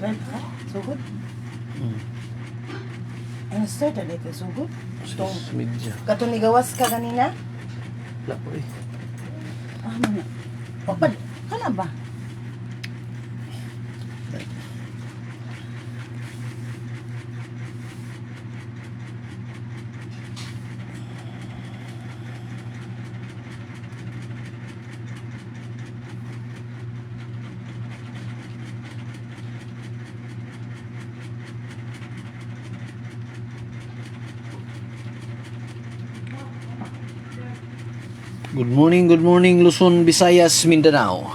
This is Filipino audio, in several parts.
Red, ha? Sugod? Hmm. Ano sir, dali ka sugod? Itong, Sa media. katong nigawas ka kanina? Wala po eh. Ah, mana? Papad, kana ba? Good morning Luzon, Visayas, Mindanao.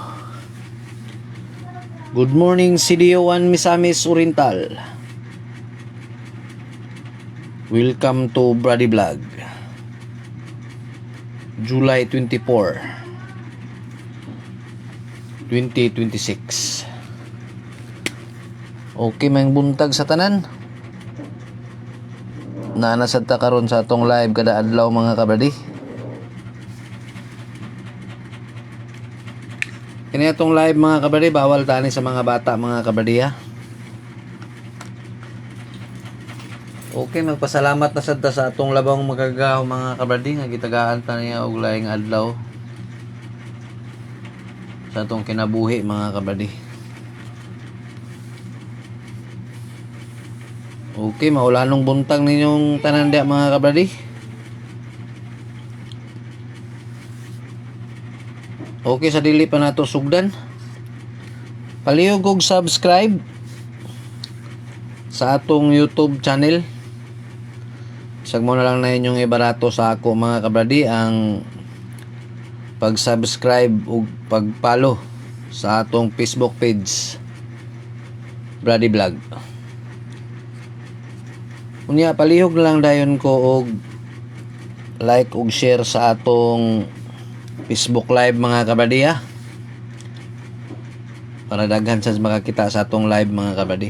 Good morning CDO1 Misamis Oriental. Welcome to Brady Vlog. July 24, 2026. Okay, may buntag sa tanan. Naanasad ta karon sa atong live kada adlaw mga kabradi. Kini atong live mga kabradi, bawal tani sa mga bata mga kabradi ha. Okay, magpasalamat na sad ta sa atong labang magagaw mga kabradi nga gitagaan ta niya og laing adlaw sa atong kinabuhi mga kabradi. Okay, maulanong buntag ninyong tanan dia mga kabradi. Okay, sa dili pa nato sugdan, palihog og subscribe sa atong YouTube channel. Sag mo na lang na inyong ibarato sa ako mga kabradi ang pag-subscribe ug pag-follow sa atong Facebook page Brady Vlog. Unya palihog lang dayon ko og like ug share sa atong Facebook live mga kabradi ha, para daghan sa makakita sa atong live mga kabradi.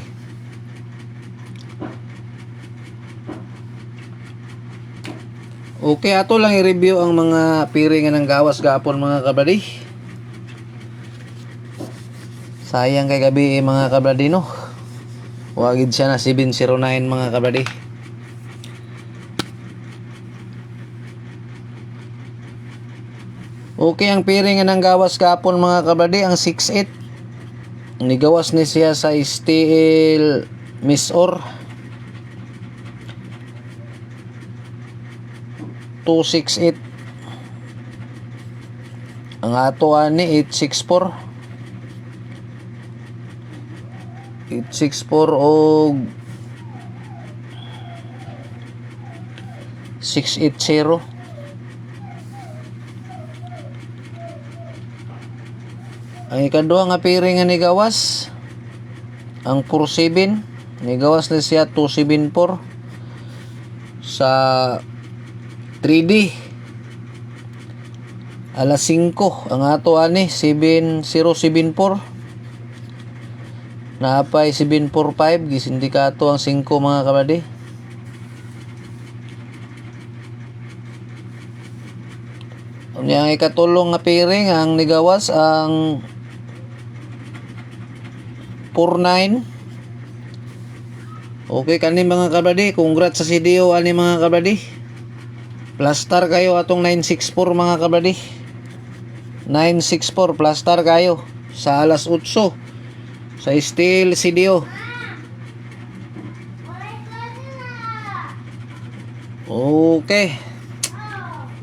Okay, ato lang i-review ang mga piringan ng gawas gapon mga kabradi. Sayang kay gabi mga kabradi no. Wagid siya na 709 mga kabradi. Okay, ang piringan ng gawas gapon mga kabradi ang 6'8". Nigawas ni siya sa steel misor 268. Ang ato ani 864 og 680. Ang ikaduha nga piring nga nigawas ang 47, nigawas na siya 274 sa 3D alas 5. Ang ato ani 7074, naapay 745 gisindikato ang 5 mga kabradi. Ang ikatulong nga piring ang nigawas ang 49. Okay kani mga kabradi, congrats sa CDO ani mga kabradi. Plastar kayo atong 964 mga kabradi. 964 plastar kayo sa alas 8 sa steel CDO. Okay.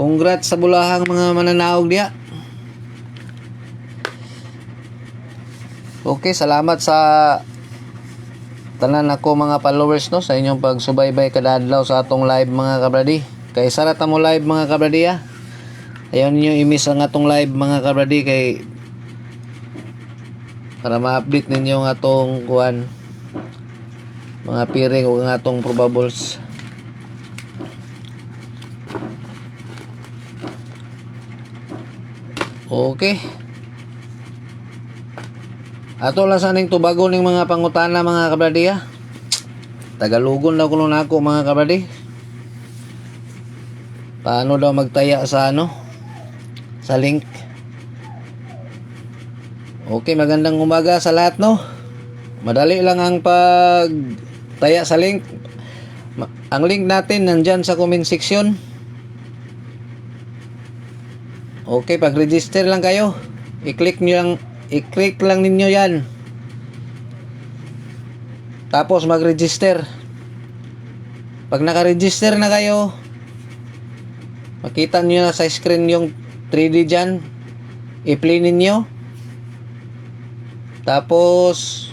Congrats sa bulahang mga mananaog diya. Okay, salamat sa tanan ako mga followers no sa inyong pagsubaybay kada adlaw sa atong live mga kabradi. Kay sara ta mo live mga kabradi ha. Ayaw ninyo i-miss ang atong live mga kabradi kay para ma-update ninyo ang atong kuan mga piring ug ang atong probables. Okay. Ato lang saning tubago ning mga pangutana mga kabradi ha. Tagalugon daw kuno nako mga kabradi. Paano daw magtaya sa sa link. Okay, magandang umaga sa lahat no. Madali lang ang pagtaya sa link. Ang link natin nandyan sa comment section. Okay, pag-register lang kayo. I-click lang ninyo yan. Tapos mag-register. Pag naka-register na kayo, makita nyo na sa screen yung 3D dyan. I-play ninyo. Tapos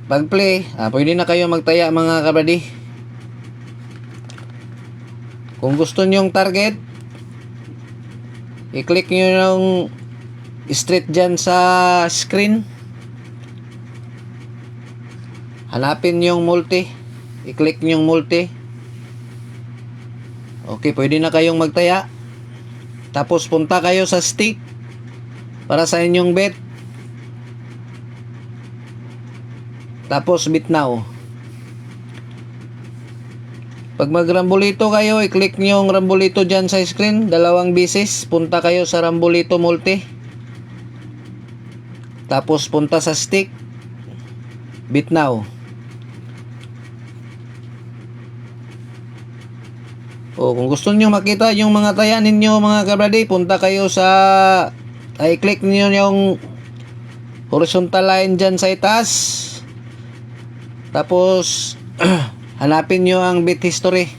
pag play, pwede na kayo magtaya mga kabradi. Kung gusto nyo yung target, i-click nyo yung straight dyan sa screen. Hanapin yung multi. I-click nyo yung multi. Okay, pwede na kayong magtaya. Tapos punta kayo sa stick para sa inyong bet. Tapos bit now. Pag magrambolito kayo, i-click nyo yung rambolito dyan sa screen. 2 beses. Punta kayo sa rambolito multi. Tapos punta sa stick. Bit now. Kung gusto niyo makita yung mga taya ninyo mga kabradi, punta kayo sa i-click niyo yung horizontal line dyan sa itaas. Tapos hanapin niyo ang bit history.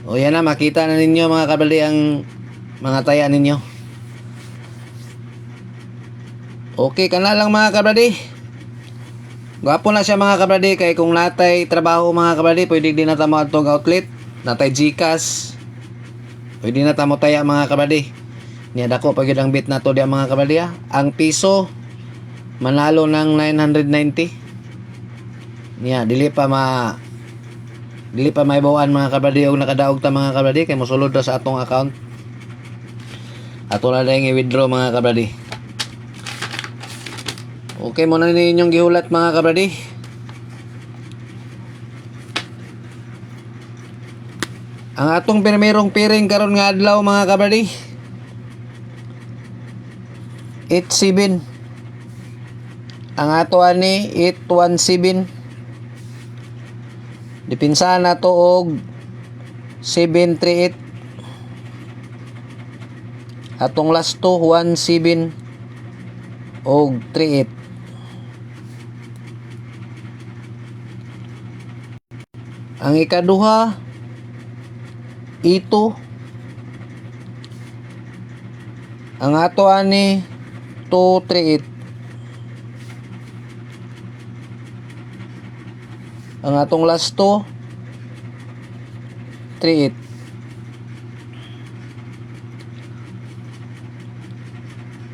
Yan na, makita na ninyo mga kabradi ang mga taya ninyo. Okay ka na lang mga kabradi. Gwapo na siya mga kabradi, kay kung natay trabaho mga kabradi, pwede din na tamo atong outlet, natay GCash, pwede na tamo taya mga kabradi. Niya dako pag ang bit nato diya mga kabradi. Ang piso manalo ng 990. Niya dili pa maibawan mga kabradi og nakadaog ta mga kabradi, kay mosulod na sa atong account. Ato na dayong i-withdraw mga kabradi. Okay, muna ninyong gihulat mga kabradi. Ang atong primerong piring karon nga adlaw mga kabradi, 87. Ang ato ani 817. Dipinsahan nato og 738. Atong last to 17 og 38. Ang ikaduha ito. Ang ato ani 238. Ang atong last to 38.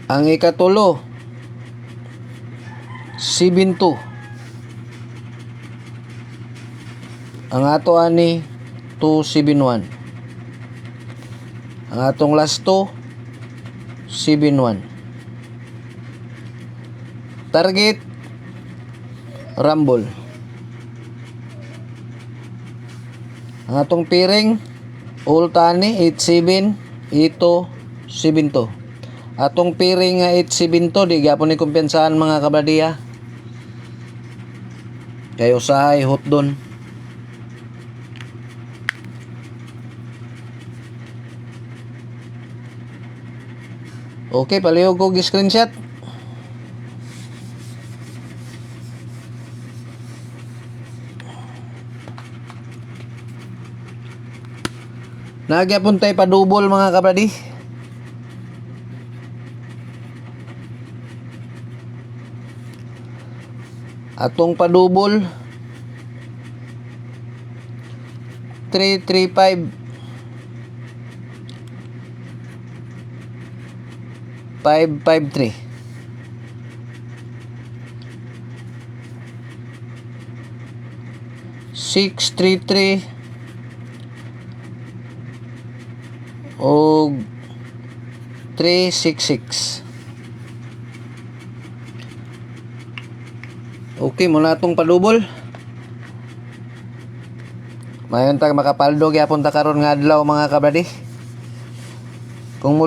Ang ikatulo 72. Ang ato ani 271. Ang atong last to 71. Target rumble. Ang atong piring ulta ni 87, ito 72. Atong piring nga 872 di gyapon ni kumpensahan mga kabradiya. Kay usahay hot doon. Okay, palihog ko screenshot. Nagyapon tayo pa double mga kabradi. Atong pa double 335 553. Six three three o 366. Okay, muna itong padubol. Mayon tag makapaldo gyapon ta karon nga adlaw mga kabradi. Kung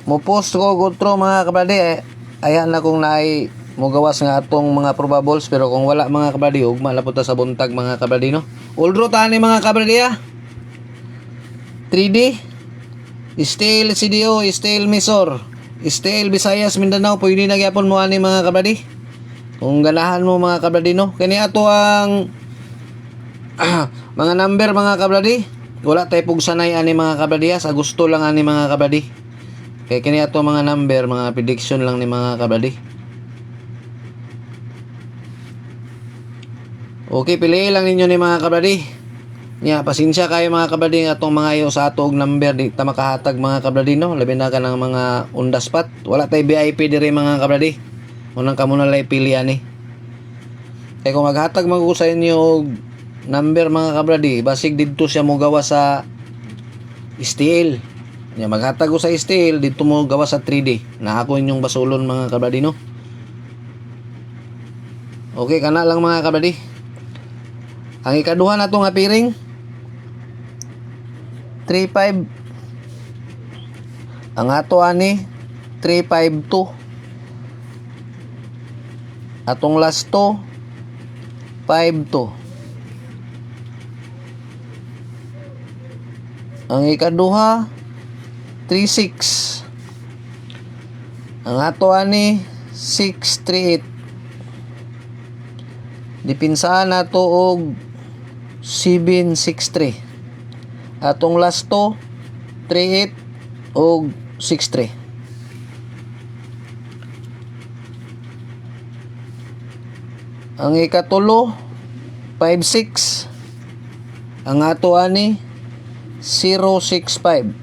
mo post ko gutro mga kabradi ayan na kung naay mugawas nga atong mga probables, pero kung wala mga kabradi, ugma na punta sa buntag mga kabradi, no? Uldro tani mga kabradi, 3D, Steel CDO, Steel Misor, Steel Visayas Mindanao, pwede na gyapon mo ani mga kabradi. Kung ganahan mo mga kabradi, no? Kani ato ang mga number mga kabradi. Wala tayo pug sanay ani mga kabradi, sa gusto lang ani mga kabradi. Kaya kini ato mga number, mga prediction lang ni mga kabradi. Okay, piliin lang ninyo ni mga kabradi. Nya, pasensya kayo mga kabradi, atong mga iyo sa ato og number di ta makahatag mga kabradi, no? Labi na ka ng mga on the spot. Wala tay VIP diri mga kabradi. Unang kamo na lay pili ani. Kaya kung maghatag mag sa inyo og number mga kabradi, basig didto siya mo gawa sa steel. Nya, maghatag ko sa steel, dito mo gawa sa 3D. Na ako inyong basulon mga kabradi, no? Okay, kana lang mga kabradi. Ang ikaduha na to nga piring 3.5. Ang ato ani 3.52. Atong last to 5.2. Ang ikaduha 3.6. Ang ato ani 6.38. Dipinsahan nato og 7.63. Atong last to 3.8 og 6.3. Ang ikatulo 5.6. Ang ato ani 0.65.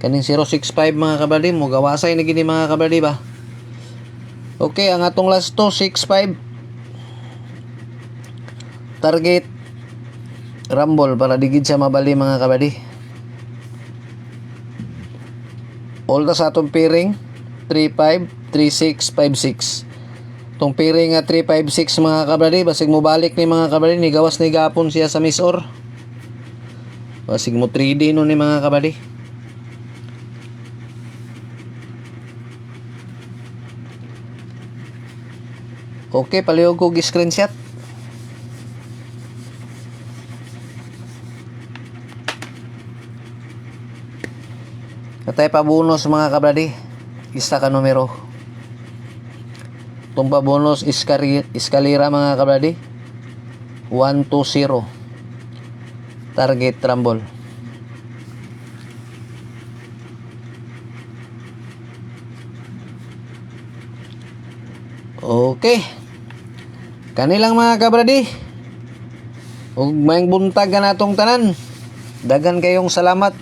Kaning 0.65 mga kabradi, mo gawasay na gini mga kabradi ba? Okay, ang atong last to 6.5. Target rumble para digid sa mabali mga kabady. All sa atong piring 3.5, 3.6, 5.6. Tong piring nga 3.56 mga kabady, basig mo balik ni mga kabady, ni gawas ni gapon siya sa misor. Basig mo 3D no ni mga kabady. Okay, palihog ko gi-screenshot. Katay pa bonus mga kabradi, isa ka numero. Itong pa bonus iskalira mga kabradi 120. Target rumble. Okay, kanilang mga kabradi, ug maayong buntag ka natong tanan. Dagan kayong salamat.